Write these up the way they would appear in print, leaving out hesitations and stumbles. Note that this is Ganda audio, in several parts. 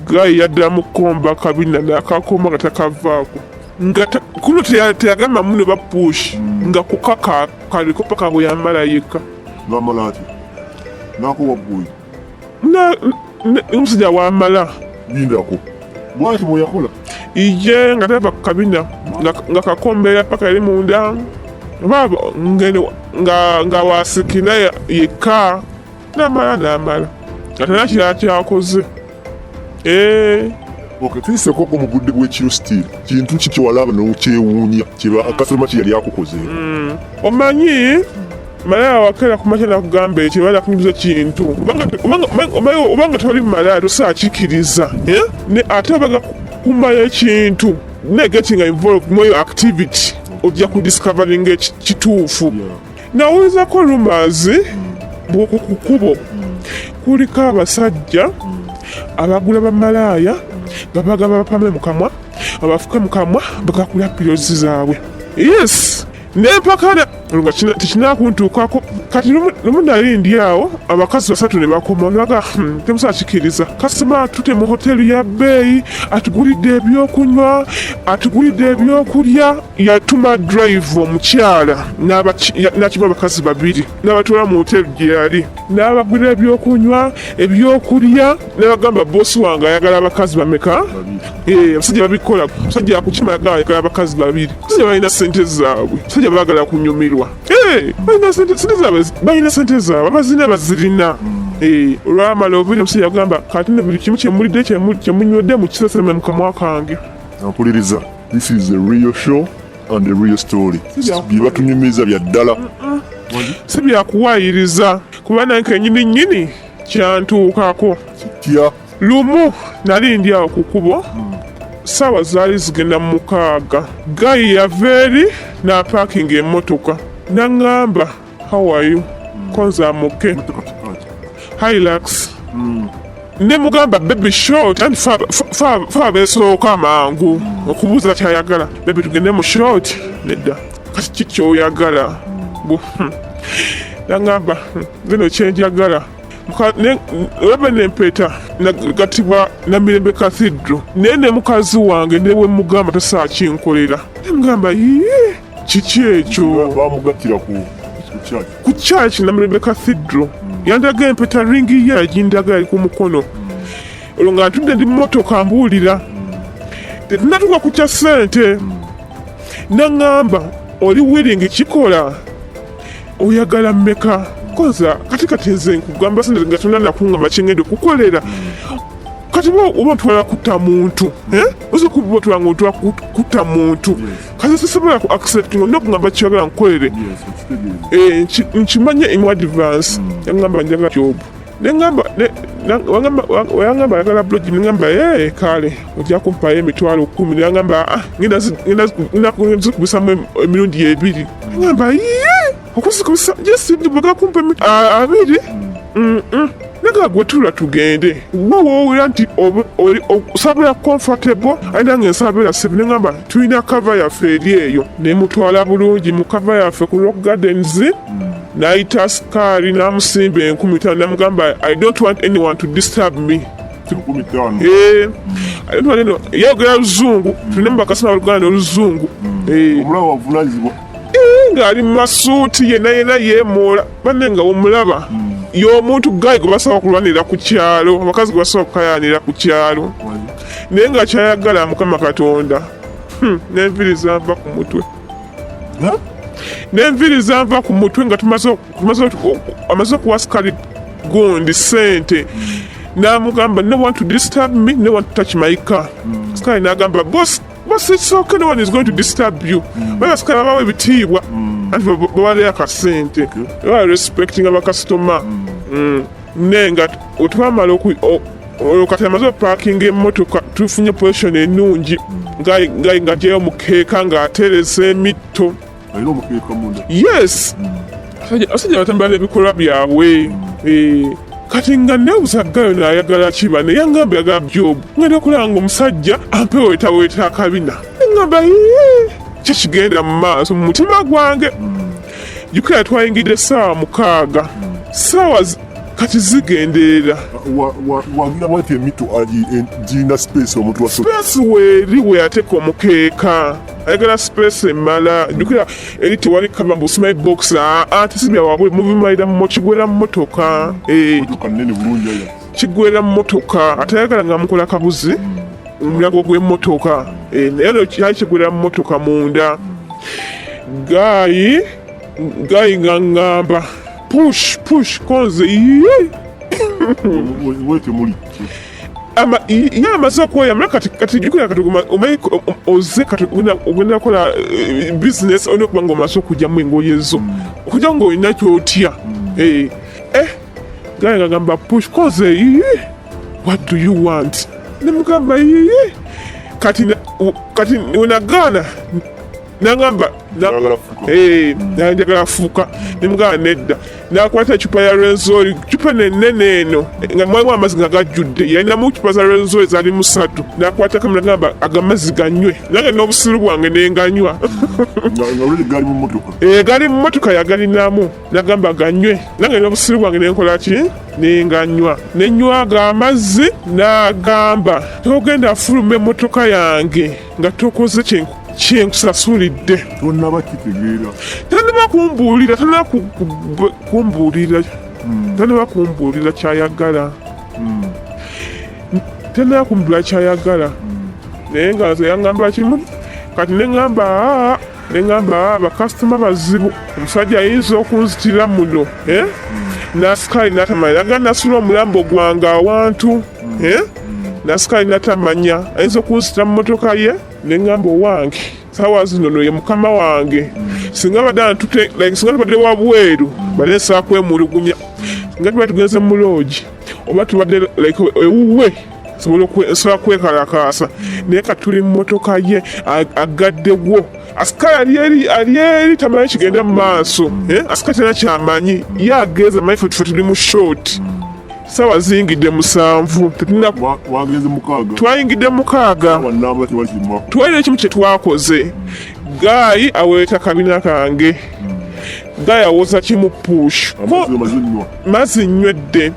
gayi yaddamu komba kabina n'akakooma nga takavaako nga kuno teyagamba muno bapush nga kukaka kaliko paka bwe yamala yekka ng'amala ati n'akuwa bw'oyo omusajja wamala lindako bwati bwe yakola ije nga tava ku kabina nga kakombeera paka eri munda baba nga wasikira yekka n'amala nga tena kirala kyakoze tuyisekoko mu budde bw'ekiro still kintu ki kyewalaba n'okyewuunya akasoma kye yali akukozeeko omanyi malaya wakera kumakya nakugamba ekyo bala kunyuza kintu obanga toli malaya tosaakikiriza ate obaga kumanya ekintu negetinga involved moyo activity ojja kudiscoveringa ekituufu nawulizako rumors bwoko ku kkubo kuliko abasajja abagula bamalaaya babagaba bapame mukamwa abafuke mukamwa bakakulya pirozi zaabwe yes nempakana nga tekinakuntuukako kati lumu nalindi awo abakazi basatu ne bakoma naga temusaakikiriza kasima tute mu hoteri ya bbeeyi atugulidde ebyokunywa atugulidde ebyokulya yatuma drive omukyala nakima abakazi babiri n'abatwala mu hoteri gye yali n'abagulira ebyokunywa ebyokulya n'abagamba bosi wange ayagala abakazi bameka abasajja babikola musajja akukima ayagala abakazi babiri abasajja balina sente zaabwe abasajja baagala kunyumirwa balina sente zaabwe abazina bazirina olwamala obiri omusajja agamba kati ne buli kimu kyemulidde kyemunywedde mu kiseseme mu kamwa kange ampuliriza this is a real show and a real story bye batunyumiza bya ddala si byakuwaayiriza kuba nange nyini kyantuukako kitya lumu nali ndi awo ku kkubo saawa zaali zigenda mu 6 gayi yaveeri n'apaakinga emmotoka n'aŋŋamba how are you konzaamuke Hilux ne mugamba baby short and fa besooka amangu okubuuza kyayagala baby tugende mu short nedda kati kikyoyagala n'aŋŋamba zino kyenjagala olaba nempeta nagatibwa Namirembe Cathedral naye ne mukazi wange ne bwe mugamba tasaakinkolera nemugamba kiki ekyo bamugattira ku church Namirembe Cathedral yandaga empeta ringi ye yagindaga yali ku mukono olwo nga ntudde ndi mmotoka mbuulira tetunatuuka ku kya ssente naŋŋamba oli willing kikola oyagala mmeka koza kati nze nkugamba sente nga tonanakuŋŋamba kyengenda okukolera kati oba ntwala kutta muntu oza kuba otwanga otwala kutta muntu kati sisobola ku accepting nokugamba kyagala nkolere nkimanye in advance yaŋŋamba njaga job wayangamba ayagala blogi neŋŋamba kale ojja kumpayo emitwalo 10 yaŋŋamba ngenda zikubisamu emirundi 2 yaŋŋamba okuzikubisa jesindibwaga kumpa 2 naga gwetula tugende woowera nti osabira comfortable ayina nga ensabira 7 neŋŋamba tulina kava yaffe eri eyo nemutwala bulungi mu kava yaffe ku Rock Gardens n'ayita sikaali n'amusimba 15 namugamba I don't want anyone to disturb me yayogera luzungu tulina mu bakasoma Luganda oluzungu ng'ali mu masuuti yena yeemoola banne nga womulaba y'omuntu gayi gwe basaba kulwanira ku kyalo abakazi gwe basaba kukayanira ku kyalo naye nga kyayagala Mukama Katonda n'enviri zanva ku mutwe nga amaze okuwa sikali gundi sente n'amugamba no want to disturb me, no want to touch my car. Sikali n'agamba boss it's okay, no one is going to disturb you. Bala sikali bawe ebitiibwa anti bawaleyo akasente baba respecting abakasitoma nenga otwamala kati amaze opakinga emmotoka tufunye position ennungi ngayi nga gyeyo mukeeka ng'ateresa emitto yes abasajja batambula n'ebikolwa byabwe kati nga neebuzaggayo n'ayagala kiba naye yangamba yagala Job ngenda okulanga omusajja ampeweetaweeta akabina neŋŋamba kyekigenda mu maaso mu mutima gwange jukira twayingidde essaawa 6 ssaawa kati zigenderera wagira bwati emito girina space omuntu wa space weeri weyateeka omukeeka ayagala space emala jukira eri tewali kaba mbu smart box tisibya wabwe mubimalira kigwera mu motoka nene bulungi aya kigwera mu motoka atayagala nga mukola kabuzi omulago gw'emmotoka naye no kyali kigwera mu motoka munda gayi nga ngamba push konze wete muli yamaze okweyamula kati jukira kati oze kati ogenda kola business olina okuba nga omaze okugyamu engoye zo okujja nga olina kyotya gayi nga gamba push konze what do you want nemugamba kati wenagaana nagamba njagala fuuka nemugamba nedda nakwata ecupa ya renzori cupa nenene eno nga mwalimu amazzi nga gajjudde yalinamu cupa za renzori zali 3 nakwata kamu nagamba agamazzi ganywe nange n'obusiru bwange nenganywa gali mu motoka yagalinamu nagamba ganywe nange n'obusiru bwange nenkola ki nenganywa nenywaga amazzi nagamba togenda afuluma emmotoka yange nga tokoze kyenkusasulidde tonaba kitegeera tanaba kumbuulira kyayagala naye nga nze yangamba kimu kati neŋŋamba bakasitoma bazibu omusajja ayinza okunzitira muno nasikaali natamanya naga nasula omulambo gwange awantu nasikaali natamanya ayinza okunzitira mu motoka ye neŋŋamba owange saawa zino no ye mukama wange singa tubadde wabweru bale nsobola kwemulugumya singa tuba tugenze mu loogi oba tubadde ewuwe nsobola kwekalakaasa naye kati tuli mu motoka ye agaddewo asikaali ali eri tamanyi kigenda mu maaso asikaali tena kyamanyi ye ageeza manyi fe tuli mu short sawa zingidde 7 twayingidde 6 twalina ekimu kyetwakoze gayi aweeta kabina kange gayi awoza kimu push mazzi nywedde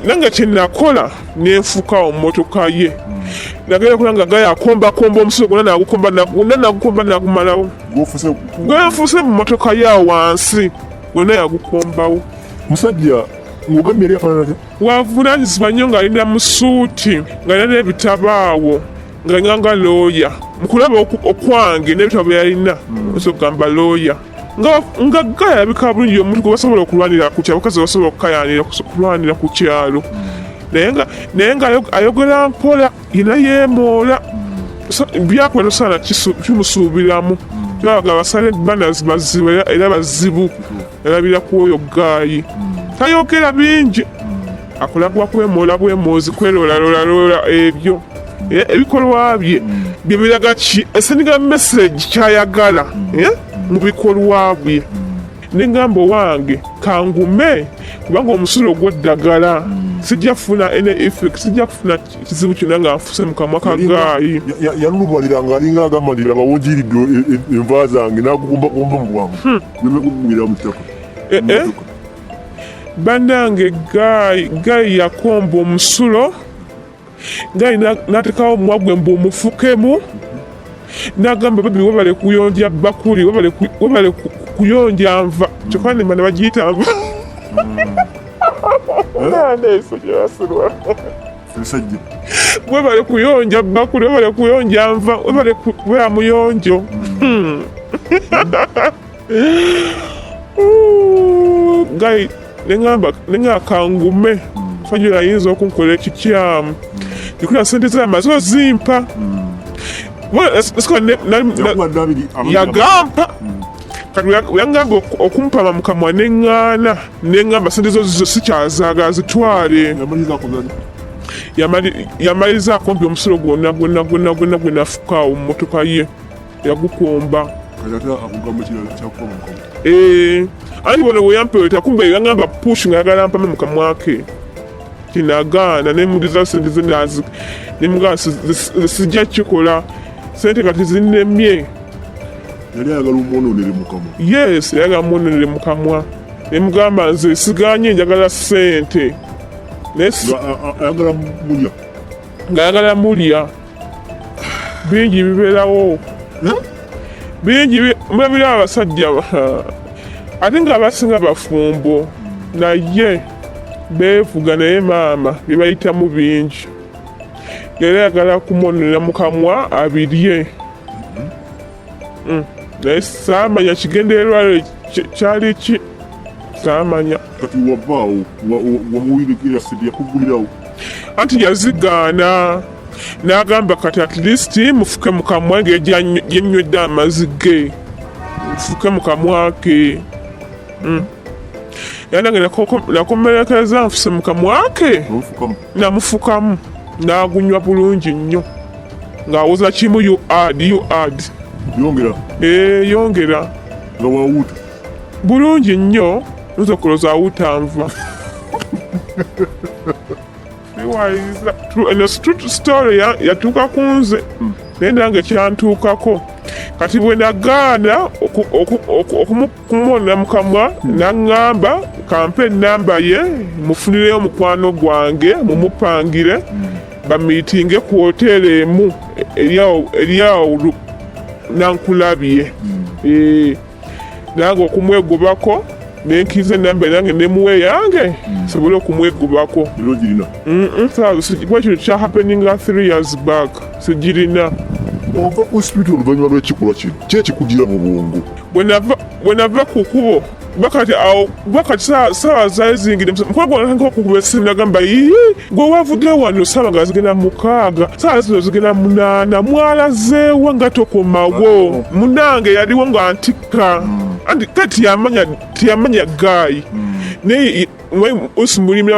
nange kyenakola nenfuka mu motoka ye nagenda kulanga gayi akombakomba omusulo gwonna nagukomba nagumalawo gwenfuse mu motoka ye wansi gwonna yagukombawo musajja ngugambye yali afaanana atya wavunanyizibwa nnyo ng'alina mu suuti ng'alina n'ebitabaawo nga looya mukulaba okwange n'ebitabo bye yalina oso okugamba looya nga gayalabika bulungi omuntu gwe basobola okulwanira ku kyalo bakazi basobola okulwanira ku kyalo naye nga ayogera mpola yina yeemoola byakwata osaana kimusuubiramu babaga basale banazi bazibu era bazibu erabira ku oyo gayi tayogera bingi akolagwa kwemoola bwemoozi kwerolalola ebyo ebikolwa bye byebiraga ki esendiga message kyayagala mu bikolwa bye nengamba owange kangume kubanga omusulo gw'eddagala sijja kufuna ene effect sijja kufuna kizibu kyonna nga nfuse mu kamwa ka gaayi yanulubalira ng'alinga agamba nti laba wonjiridde enva zange nagukumbakumba mu bwangu gwemegugwira mu ttaka bannange gayi yakomba omusulo gayi n'atekawo omwagwe mbu omufukemu n'agamba babiri webale kuyonja bakuli webale kuyonja nva kyokka ne bagiyita nva webale kuyonja bakuli webale kuyonja nva webale kubeera muyonjo gayi nenga kangume fajira ayinza okunkolera ekikyamu ndikula sente zamaze ozimpa yagampa kati yangamba okumpama mukamwa neŋŋamba sente zo sikyazaagala zitwale yamaliza akompi omusulo gwonna gwe nafukaawo mu motoka ye yagukomba anti bona bweyampeeta kumbe yangamba push ngayagala mpame mukamwa ke kinagaana nemudiza sente ze nemugaa sijja kikola sente kati zinemye yali ayagala omwononere mukamwa yes yayagala mwononere mukamwa ne mugamba nze siganye njagala ssente ayagala mulya ng'ayagala mulya bingi bibeerawo bingi mulabira abasajja ate nga abasinga bafumbo naye beevuga naye maama bye bayitamu bingi era ayagala kumwonera mu kamwa abirye naye saamanya kigendererwa kyali ki saamanya kati wavaawo wamuwirekera sente yakugulirawo anti yazigaana n'agamba kati at least mufuke mu kamwa ge yenywedde amazzi ge mufuke mu kamwa ke era nange nakomerekeza nfuse mu kamwa ke namufukamu n'agunywa bulungi nnyo ng'awoza kimu you add yongera nga wawuuta bulungi nnyo nza okuloza awutanva eno story yatuuka ku nze naye nange kyantuukako kati bwe nagaana okumwonera mu kamwa naŋŋamba kampe enamba ye mufunireyo mukwano gwange mumupangire bamiitinge ku woteeri emu eryawo nankulabye nange okumwegobako nenkiza enamba nange nemuwe yange sobole okumwegobako kino kya happening 3 years back sigirina ova ku hospital oluvannyuma lw'ekikolwa kino kyekikugira mu bwongo bwe nava ku kubo bakati saawa zaali zingire mukola gwange okukuba esimu nagamba gwe wavuge wano saawa nga zigenda 6 saawa zino zigenda 8 mwalazeewa nga tokomawo munange yaliwo nga ntikka anti kati tiyamanya gaayi naye osimulimi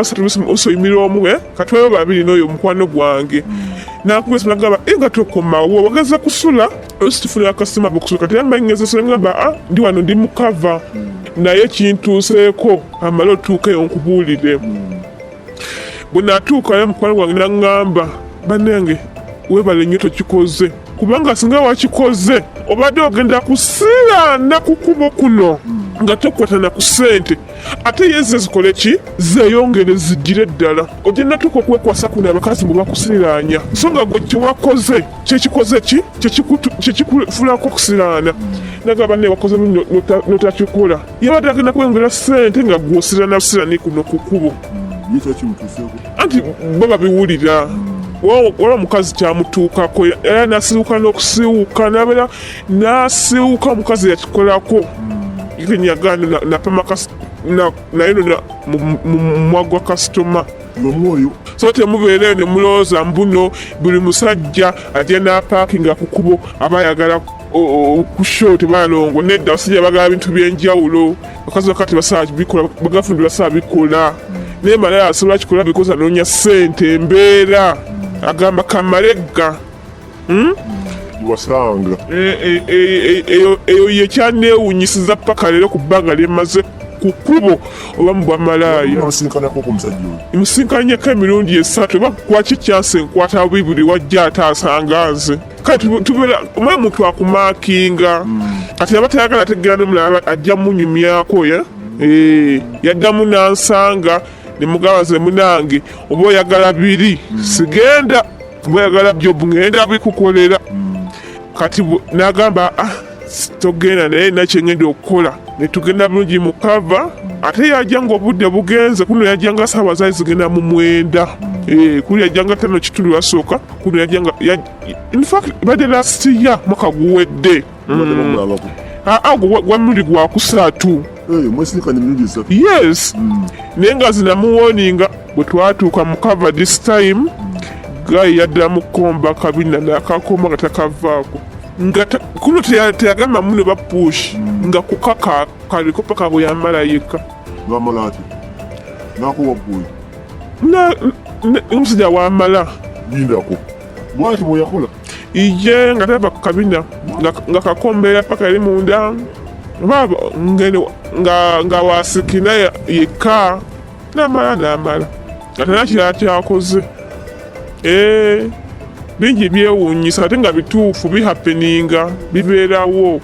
osoyimira omu katwayo babiri n'oyo omukwano gwange nakuba esimu nagamba nga tokomawo wageza kusula ositufunira akasima bokusula kati yambanyezesole ngamba ndi wano ndi mukava naye kintuuseeko amale otuukeyo nkubuulire bwe natuukayo mukwano gwange naŋŋamba bannange weebale nnyo tokikoze kubanga singa wakikoze obadde ogenda kusiiraana ku kubo kuno nga tokwatana ku ssente ate yeze zikole ki zeeyongere zigire ddala ogenda tuka okwekwasa kuno abakazi bwe bakusiraanya so nga gwe kyewakoze kyekikoze ki kyekikufulako okusiraana nagamba naye wakoze notakikola yabadde agenda kweyongera ssente nga gwosirana busirani kuno ku kubo anti bo babiwulira wala omukazi kyamutuukako era nasiiwuka n'okusiiwuka nabeera nasiiwuka omukazi yakikolako kenyagana napama naye nona mumwagwa kasitoma so temubeereyo nemulowooza mbuno buli musajja ajja n'apaakinga ku kubo aba ayagala kusho tebalongo nedda abasajja bagala bintu byenjawulo bakazi bakati basaa bikola bagafundi basaa bikola naye malaya asobola kikola bikoza anoonya ssente embeera agamba kamalegga wasanga eyo yekyaneewunyisiza paka leero ku bbanga lyemaze ku kkubo oba mu bwamalaaya musinkanyeko emirundi 3 oba kwaki kyanse nkwata bibuli wajja ate asanga nze kati tubeera omaye omuntu akumaakinga kati aba tayagala ategeera nomulaba ajja munyumyako yaddamu nansanga nemugamba ze munange oba oyagala biri sigenda oba oyagala byobu ngenda bikukolera kati nagamba togenda naye nakyengenda okukola netugenda bulungi mukava ate yajja nga obudde bugenze kuno yajja nga saawa zaali zigenda mu 9 kuli yajja nga 5 kitundu lwasooka kuno yajja nga infact badde last year mwaka guwedde gwamuli gwakusatu yes naye nga zinamuwoninga bwe twatuuka mukava this time gayi yaddamu komba kabina nakakoma nga takavaako nga kuno teyagamba muno bapush nga kukaka kaliko paka bwe yamala yekka omusajja wamala lindako bwati bweyakola ije nga tava ku kabina nga kakombeera paka eri munda nga wasikina yekka namala nga tanakirala kyakoze bingi byewuunyisa ate nga bituufu bihapeninga bibeerawo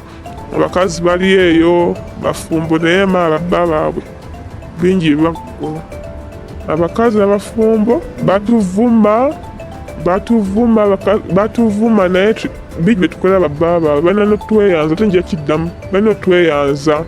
abakazi bali eyo bafumbo naye mala babba baabwe bingi byebakukola. Abakazi abafumbo batuvuma naye bingi byetukola bababa balina n'otweyanza ate nja kiddamu balina otweyanza.